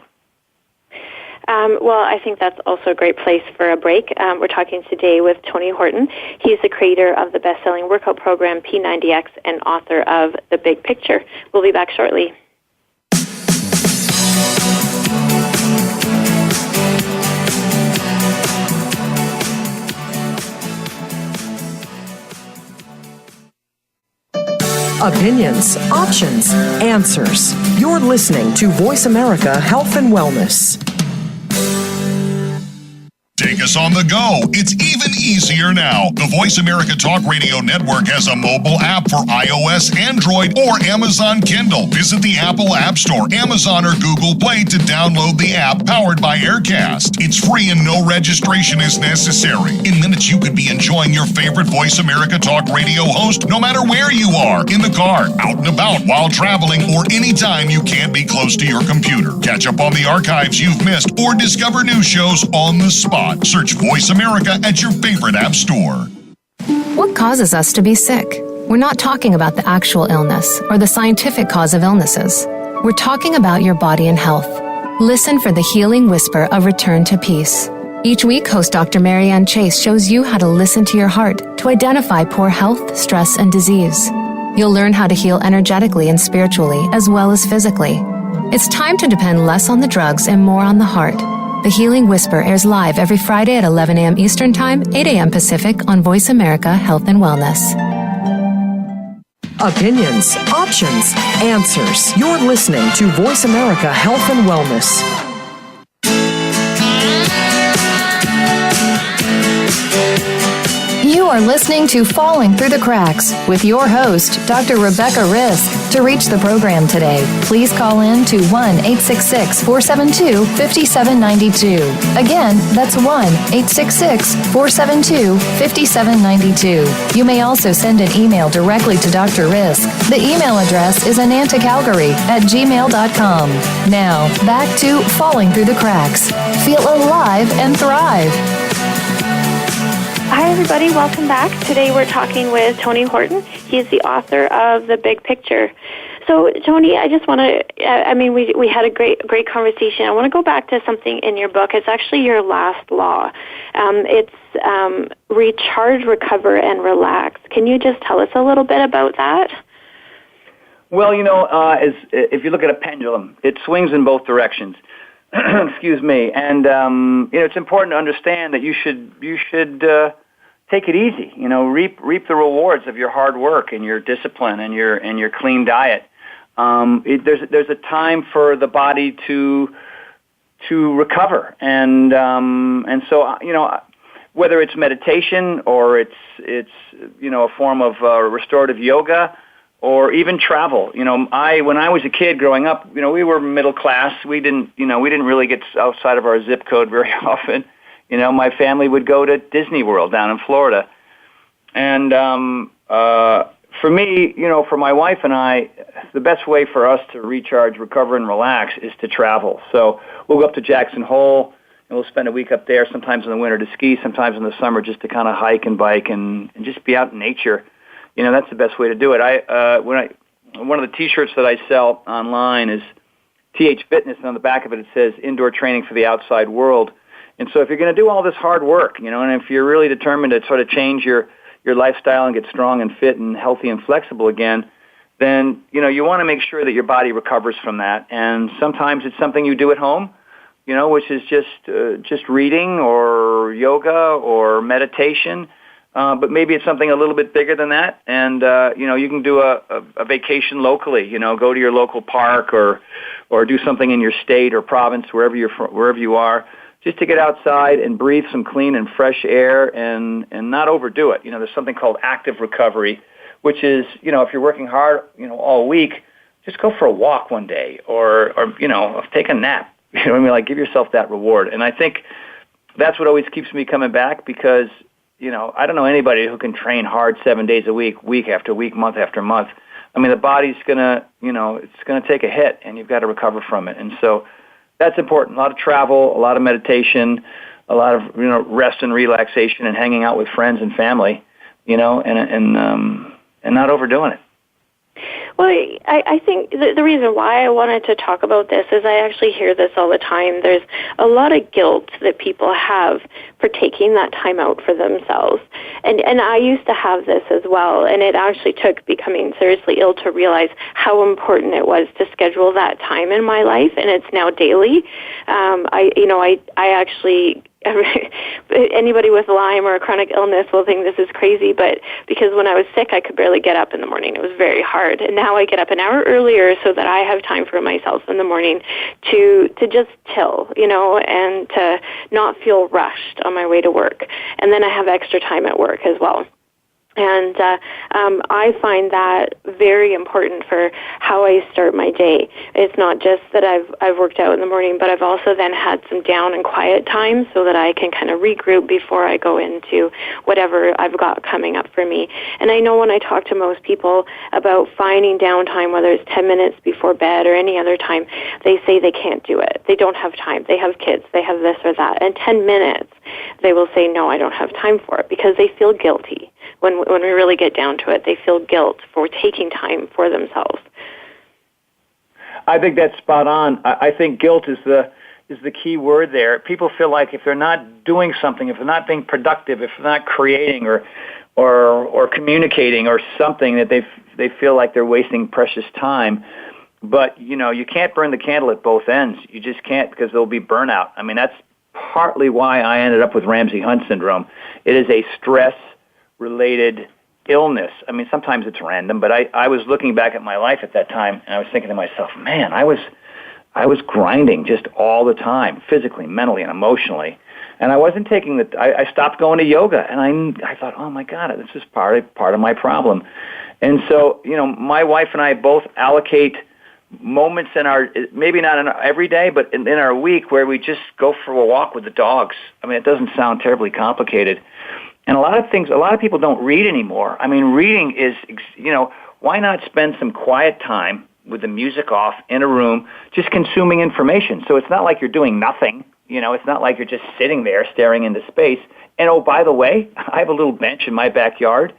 Well, I think that's also a great place for a break. We're talking today with Tony Horton. He's the creator of the best-selling workout program P90X and author of The Big Picture. We'll be back shortly. Opinions, options, answers. You're listening to Voice America Health and Wellness. Take us on the go. It's even easier now. The Voice America Talk Radio Network has a mobile app for iOS, Android, or Amazon Kindle. Visit the Apple App Store, Amazon, or Google Play to download the app powered by Aircast. It's free and no registration is necessary. In minutes, you could be enjoying your favorite Voice America Talk Radio host no matter where you are, in the car, out and about, while traveling, or anytime you can't be close to your computer. Catch up on the archives you've missed or discover new shows on the spot. Search Voice America at your favorite app store. What causes us to be sick? We're not talking about the actual illness or the scientific cause of illnesses. We're talking about your body and health. Listen for the healing whisper of return to peace. Each week, host Dr. Marianne Chase shows you how to listen to your heart to identify poor health, stress, and disease. You'll learn how to heal energetically and spiritually as well as physically. It's time to depend less on the drugs and more on the heart. The Healing Whisper airs live every Friday at 11 a.m. Eastern Time, 8 a.m. Pacific on Voice America Health and Wellness. Opinions, options, answers. You're listening to Voice America Health and Wellness. You are listening to Falling Through the Cracks with your host, Dr. Rebecca Risk. To reach the program today, please call in to 1-866-472-5792. Again, that's 1-866-472-5792. You may also send an email directly to Dr. Risk. The email address is anantacalgary@gmail.com. Now, back to Falling Through the Cracks. Feel alive and thrive. Hi, everybody. Welcome back. Today we're talking with Tony Horton. He's the author of The Big Picture. So, Tony, I just want to, we had a great conversation. I want to go back to something in your book. It's actually your last law. It's recharge, recover, and relax. Can you just tell us a little bit about that? Well, if you look at a pendulum, it swings in both directions. Excuse me. And, it's important to understand that you should take it easy, reap the rewards of your hard work and your discipline and your clean diet. There's a time for the body to recover. And so, whether it's meditation or it's a form of restorative yoga, or even travel. When I was a kid growing up, we were middle class. We didn't really get outside of our zip code very often. My family would go to Disney World down in Florida. And for me, for my wife and I, the best way for us to recharge, recover, and relax is to travel. So we'll go up to Jackson Hole, and we'll spend a week up there, sometimes in the winter to ski, sometimes in the summer just to kind of hike and bike and just be out in nature. That's the best way to do it. One of the T-shirts that I sell online is TH Fitness, and on the back of it says Indoor Training for the Outside World. And so if you're going to do all this hard work, and if you're really determined to sort of change your lifestyle and get strong and fit and healthy and flexible again, then, you want to make sure that your body recovers from that. And sometimes it's something you do at home, which is just reading or yoga or meditation. But maybe it's something a little bit bigger than that. And, you can do a vacation locally, go to your local park or do something in your state or province, wherever you are, just to get outside and breathe some clean and fresh air and not overdo it. There's something called active recovery, which is, if you're working hard, all week, just go for a walk one day or take a nap. Give yourself that reward. And I think that's what always keeps me coming back because, I don't know anybody who can train hard 7 days a week, week after week, month after month. The body's gonna, it's gonna take a hit, and you've got to recover from it. And so that's important. A lot of travel, a lot of meditation, a lot of rest and relaxation, and hanging out with friends and family, and not overdoing it. Well, I think the reason why I wanted to talk about this is I actually hear this all the time. There's a lot of guilt that people have for taking that time out for themselves. And I used to have this as well, and it actually took becoming seriously ill to realize how important it was to schedule that time in my life, and it's now daily. I actually... Anybody with Lyme or a chronic illness will think this is crazy, but because when I was sick, I could barely get up in the morning. It was very hard. And now I get up an hour earlier so that I have time for myself in the morning to just chill, and to not feel rushed on my way to work. And then I have extra time at work as well. And I find that very important for how I start my day. It's not just that I've worked out in the morning, but I've also then had some down and quiet time so that I can kind of regroup before I go into whatever I've got coming up for me. And I know when I talk to most people about finding downtime, whether it's 10 minutes before bed or any other time, they say they can't do it. They don't have time. They have kids. They have this or that. And 10 minutes, they will say, no, I don't have time for it because they feel guilty. When we really get down to it, they feel guilt for taking time for themselves. I think that's spot on. I think guilt is the key word there. People feel like if they're not doing something, if they're not being productive, if they're not creating or communicating or something, that they feel like they're wasting precious time. But you can't burn the candle at both ends. You just can't, because there'll be burnout. That's partly why I ended up with Ramsay-Hunt syndrome. It is a stress-related illness. Sometimes it's random, but I was looking back at my life at that time, and I was thinking to myself, man, I was grinding just all the time, physically, mentally, and emotionally. And I wasn't taking I stopped going to yoga, and I thought, oh my God, this is part of my problem. And so, my wife and I both allocate moments in our, maybe not in our every day, but in our week where we just go for a walk with the dogs. It doesn't sound terribly complicated. And a lot of people don't read anymore. Reading is, why not spend some quiet time with the music off in a room, just consuming information? So it's not like you're doing nothing. It's not like you're just sitting there staring into space. And oh, by the way, I have a little bench in my backyard,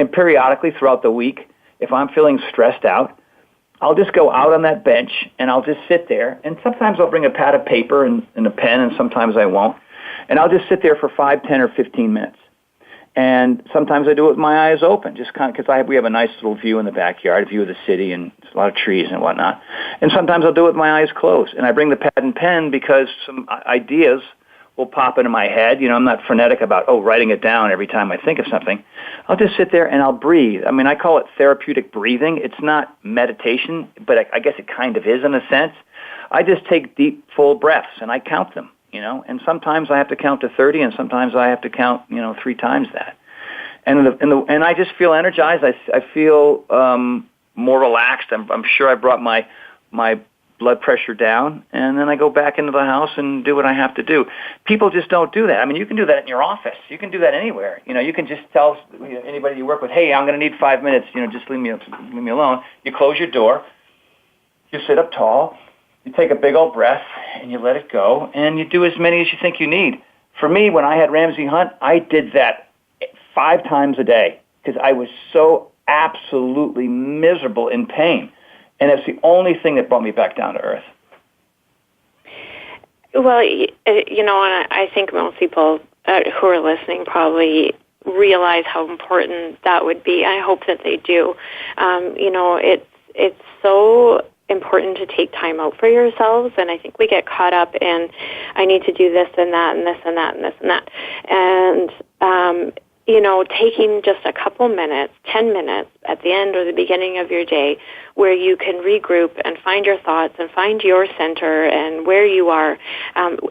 and periodically throughout the week, if I'm feeling stressed out, I'll just go out on that bench and I'll just sit there. And sometimes I'll bring a pad of paper and a pen, and sometimes I won't. And I'll just sit there for 5, 10, or 15 minutes. And sometimes I do it with my eyes open, just kind of because we have a nice little view in the backyard, a view of the city, and there's a lot of trees and whatnot. And sometimes I'll do it with my eyes closed. And I bring the pad and pen because some ideas will pop into my head. I'm not frenetic about, writing it down every time I think of something. I'll just sit there and I'll breathe. I call it therapeutic breathing. It's not meditation, but I guess it kind of is in a sense. I just take deep, full breaths, and I count them. And sometimes I have to count to 30, and sometimes I have to count, 3 times that. And I just feel energized. I feel more relaxed. I'm sure I brought my blood pressure down, and then I go back into the house and do what I have to do. People just don't do that. I mean, you can do that in your office. You can do that anywhere. You can just tell anybody you work with, hey, I'm going to need 5 minutes. Just leave me alone. You close your door. You sit up tall. You take a big old breath, and you let it go, and you do as many as you think you need. For me, when I had Ramsay Hunt, I did that 5 times a day because I was so absolutely miserable in pain. And it's the only thing that brought me back down to earth. Well, and I think most people who are listening probably realize how important that would be. I hope that they do. It's so important to take time out for yourselves, and I think we get caught up in, I need to do this and that and this and that and this and that. And, taking just a couple minutes, 10 minutes at the end or the beginning of your day where you can regroup and find your thoughts and find your center and where you are,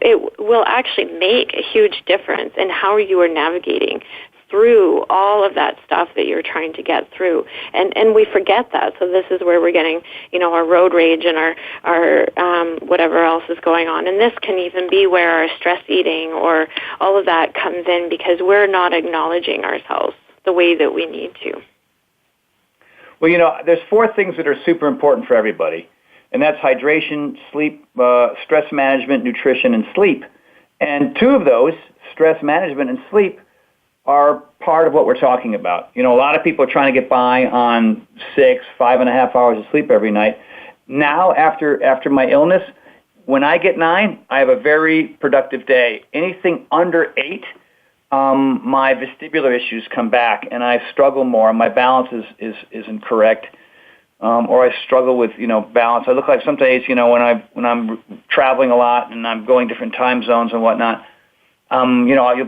it will actually make a huge difference in how you are navigating through all of that stuff that you're trying to get through. And we forget that. So this is where we're getting, our road rage and our whatever else is going on. And this can even be where our stress eating or all of that comes in because we're not acknowledging ourselves the way that we need to. Well, there's 4 things that are super important for everybody, and that's hydration, sleep, stress management, nutrition, and sleep. And 2 of those, stress management and sleep, are part of what we're talking about. A lot of people are trying to get by on 5.5 hours of sleep every night. Now, after my illness, when I get 9, I have a very productive day. Anything under 8, my vestibular issues come back, and I struggle more. My balance is incorrect, or I struggle with balance. I look like some days, when I'm traveling a lot and I'm going different time zones and whatnot.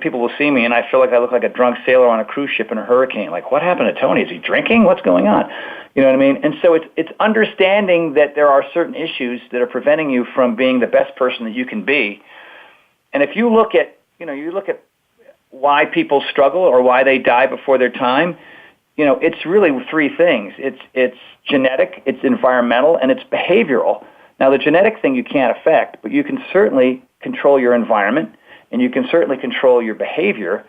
People will see me, and I feel like I look like a drunk sailor on a cruise ship in a hurricane. Like, what happened to Tony? Is he drinking? What's going on? You know what I mean? And so it's understanding that there are certain issues that are preventing you from being the best person that you can be. And if you look at why people struggle or why they die before their time, it's really 3 things. It's genetic, it's environmental, and it's behavioral. Now, the genetic thing you can't affect, but you can certainly control your environment. And you can certainly control your behavior,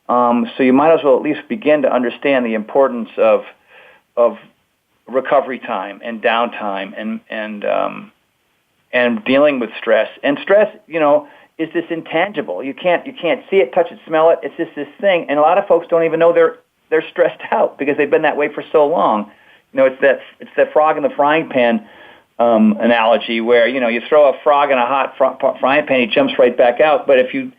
so you might as well at least begin to understand the importance of recovery time and downtime and dealing with stress. And stress, is this intangible. You can't see it, touch it, smell it. It's just this thing, and a lot of folks don't even know they're stressed out because they've been that way for so long. It's that frog in the frying pan analogy where, you throw a frog in a hot frying pan, he jumps right back out. But if you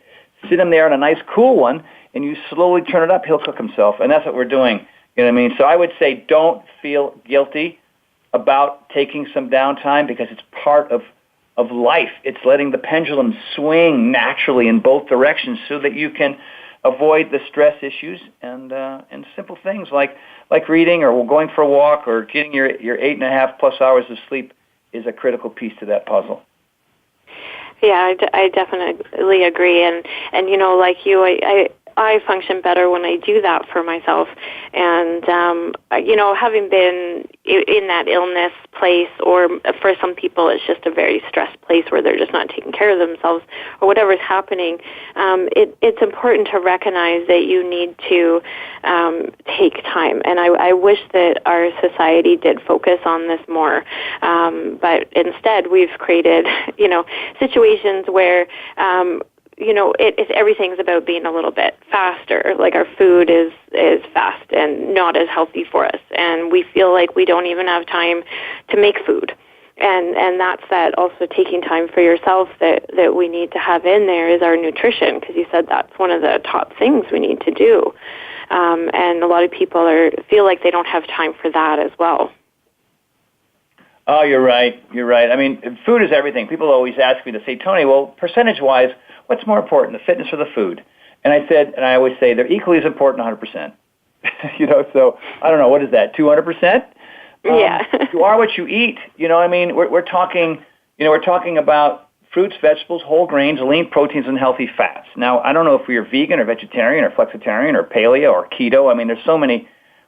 sit him there in a nice cool one and you slowly turn it up, he'll cook himself. And that's what we're doing. You know what I mean? So I would say don't feel guilty about taking some downtime because it's part of life. It's letting the pendulum swing naturally in both directions so that you can avoid the stress issues and simple things like reading or going for a walk or getting your 8.5 plus hours of sleep is a critical piece to that puzzle. Yeah, I definitely agree, and like you, I function better when I do that for myself, and having been in that illness place, or for some people it's just a very stressed place where they're just not taking care of themselves, or whatever's happening. It's important to recognize that you need to take time, and I wish that our society did focus on this more, but instead we've created situations where everything's about being a little bit faster. Like our food is fast and not as healthy for us, and we feel like we don't even have time to make food. And that's that also taking time for yourself that we need to have in there is our nutrition, because you said that's one of the top things we need to do. And a lot of people feel like they don't have time for that as well. Oh, you're right. I mean, food is everything. People always ask me to say, Tony, well, percentage-wise, what's more important, the fitness or the food? And I always say they're equally as important 100%. So I don't know, what is that, 200%? Yeah. You are what you eat. I mean, we're talking about fruits, vegetables, whole grains, lean proteins, and healthy fats. Now, I don't know if you're vegan or vegetarian or flexitarian or paleo or keto. I mean, there's so many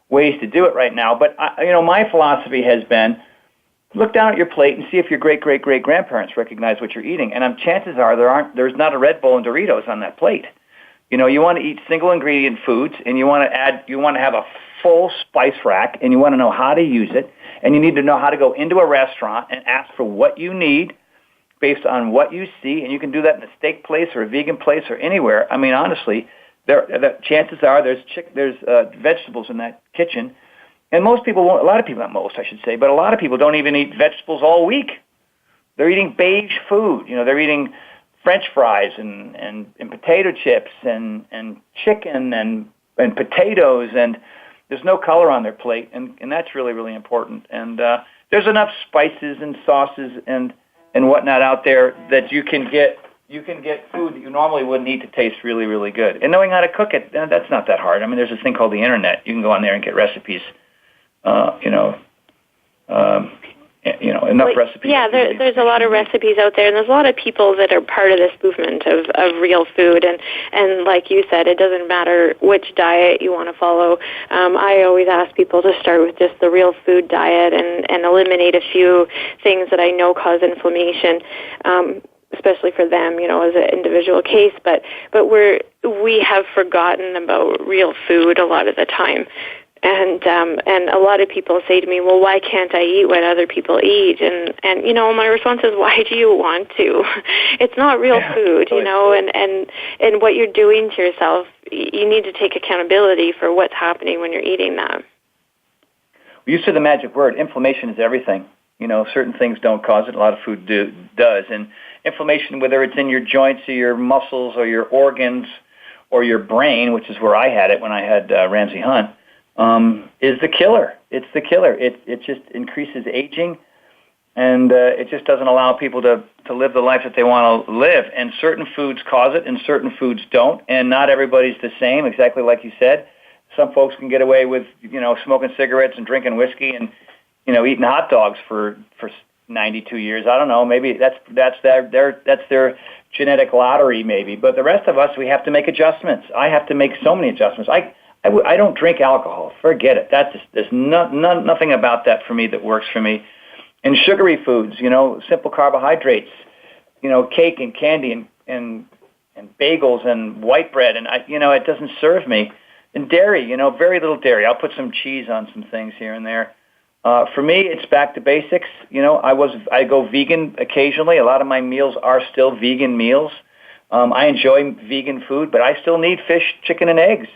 ways to do it right now. But, my philosophy has been, look down at your plate and see if your great-great-great-grandparents recognize what you're eating. And chances are there's not a Red Bull and Doritos on that plate. You want to eat single-ingredient foods, and you want to have a full spice rack, and you want to know how to use it, and you need to know how to go into a restaurant and ask for what you need based on what you see, and you can do that in a steak place or a vegan place or anywhere. I mean, honestly, chances are there's vegetables in that kitchen, and most people won't. A lot of people, not most, I should say, but a lot of people don't even eat vegetables all week. They're eating beige food. They're eating French fries and potato chips and chicken and potatoes, and there's no color on their plate, and that's really, really important. And there's enough spices and sauces and whatnot out there that you can get food that you normally wouldn't eat to taste really, really good. And knowing how to cook it, that's not that hard. I mean, there's this thing called the internet. You can go on there and get recipes. Enough recipes. Yeah, there's a lot of recipes out there, and there's a lot of people that are part of this movement of real food. And like you said, it doesn't matter which diet you want to follow. I always ask people to start with just the real food diet and eliminate a few things that I know cause inflammation. Especially for them, as an individual case, but we have forgotten about real food a lot of the time. And a lot of people say to me, well, why can't I eat what other people eat? And my response is, why do you want to? It's not real food, and what you're doing to yourself, you need to take accountability for what's happening when you're eating that. You said the magic word, inflammation is everything. Certain things don't cause it. A lot of food does. And inflammation, whether it's in your joints or your muscles or your organs or your brain, which is where I had it when I had Ramsay Hunt, is the killer. It's the killer. It just increases aging, and it just doesn't allow people to live the life that they want to live. And certain foods cause it, and certain foods don't. And not everybody's the same, exactly like you said. Some folks can get away with, smoking cigarettes and drinking whiskey and, eating hot dogs for 92 years. I don't know. Maybe that's their genetic lottery, maybe. But the rest of us, we have to make adjustments. I have to make so many adjustments. I don't drink alcohol. Forget it. There's nothing about that for me that works for me. And sugary foods, simple carbohydrates, cake and candy and bagels and white bread, and it doesn't serve me. And dairy, very little dairy. I'll put some cheese on some things here and there. For me, it's back to basics. I go vegan occasionally. A lot of my meals are still vegan meals. I enjoy vegan food, but I still need fish, chicken, and eggs.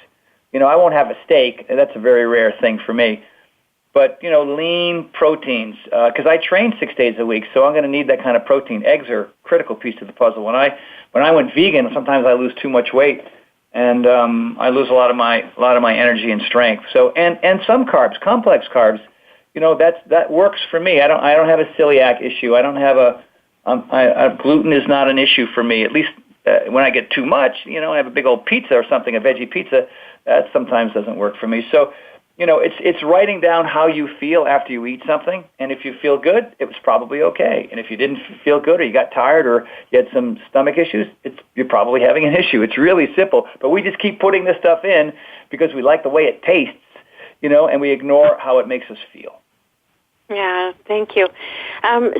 I won't have a steak. That's a very rare thing for me. But, lean proteins, because I train 6 days a week, so I'm going to need that kind of protein. Eggs are a critical piece of the puzzle. When I went vegan, sometimes I lose too much weight, and I lose a lot of my energy and strength. So, and some carbs, complex carbs, that works for me. I don't have a celiac issue. I don't have gluten is not an issue for me. At least when I get too much, I have a big old pizza or something, a veggie pizza. That sometimes doesn't work for me. So, it's writing down how you feel after you eat something, and if you feel good, it was probably okay. And if you didn't feel good or you got tired or you had some stomach issues, you're probably having an issue. It's really simple, but we just keep putting this stuff in because we like the way it tastes, and we ignore how it makes us feel. Yeah, thank you.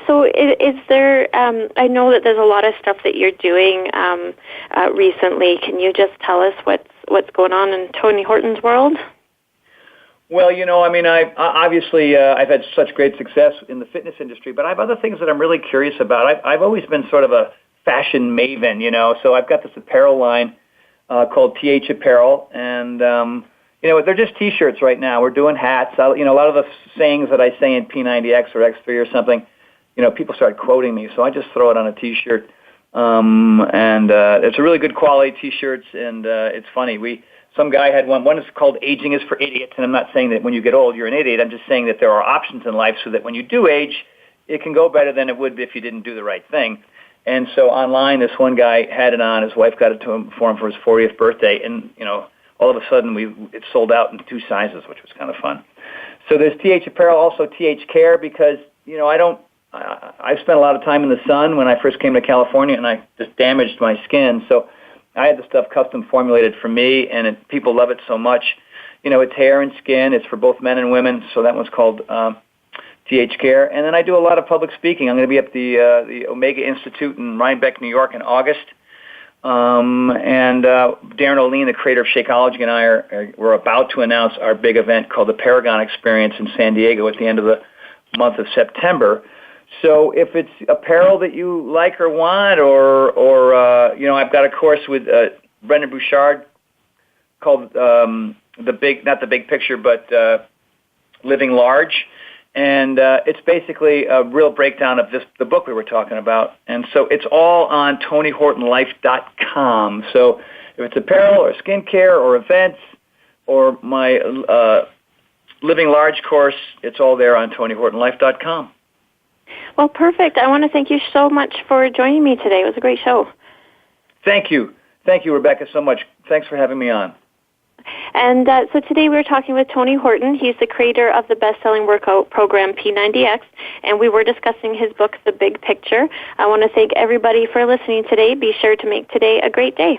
So is there, I know that there's a lot of stuff that you're doing recently. Can you just tell us what's going on in Tony Horton's world? Well, I've had such great success in the fitness industry, but I have other things that I'm really curious about. I've always been sort of a fashion maven, so I've got this apparel line called TH Apparel, and they're just T-shirts right now. We're doing hats. A lot of the sayings that I say in P90X or X3 or something, people start quoting me, so I just throw it on a T-shirt. And it's a really good quality T-shirts, and it's funny. Some guy had one. One is called "Aging is for Idiots," and I'm not saying that when you get old you're an idiot. I'm just saying that there are options in life so that when you do age, it can go better than it would if you didn't do the right thing. And so online, this one guy had it on. His wife got it to him for his 40th birthday, and all of a sudden it sold out in 2 sizes, which was kind of fun. So there's TH Apparel, also TH Care, because I spent a lot of time in the sun when I first came to California, and I just damaged my skin. So I had the stuff custom formulated for me, and people love it so much. it's hair and skin. It's for both men and women, so that one's called TH Care. And then I do a lot of public speaking. I'm going to be at the Omega Institute in Rhinebeck, New York in August. And Darren O'Lean, the creator of Shakeology, and I we're about to announce our big event called the Paragon Experience in San Diego at the end of the month of September. So if it's apparel that you like or want, or I've got a course with Brendan Bouchard called not the big picture, but Living Large. And it's basically a real breakdown of the book we were talking about. And so it's all on TonyHortonLife.com. So if it's apparel or skincare or events or my Living Large course, it's all there on TonyHortonLife.com. Well, perfect. I want to thank you so much for joining me today. It was a great show. Thank you. Thank you, Rebecca, so much. Thanks for having me on. And so today we were talking with Tony Horton. He's the creator of the best-selling workout program P90X, and we were discussing his book, The Big Picture. I want to thank everybody for listening today. Be sure to make today a great day.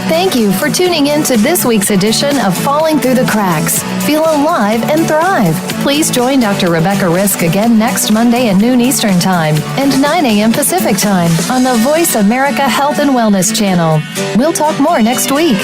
Thank you for tuning in to this week's edition of Falling Through the Cracks. Feel alive and thrive. Please join Dr. Rebecca Risk again next Monday at noon Eastern Time and 9 a.m. Pacific Time on the Voice America Health and Wellness channel. We'll talk more next week.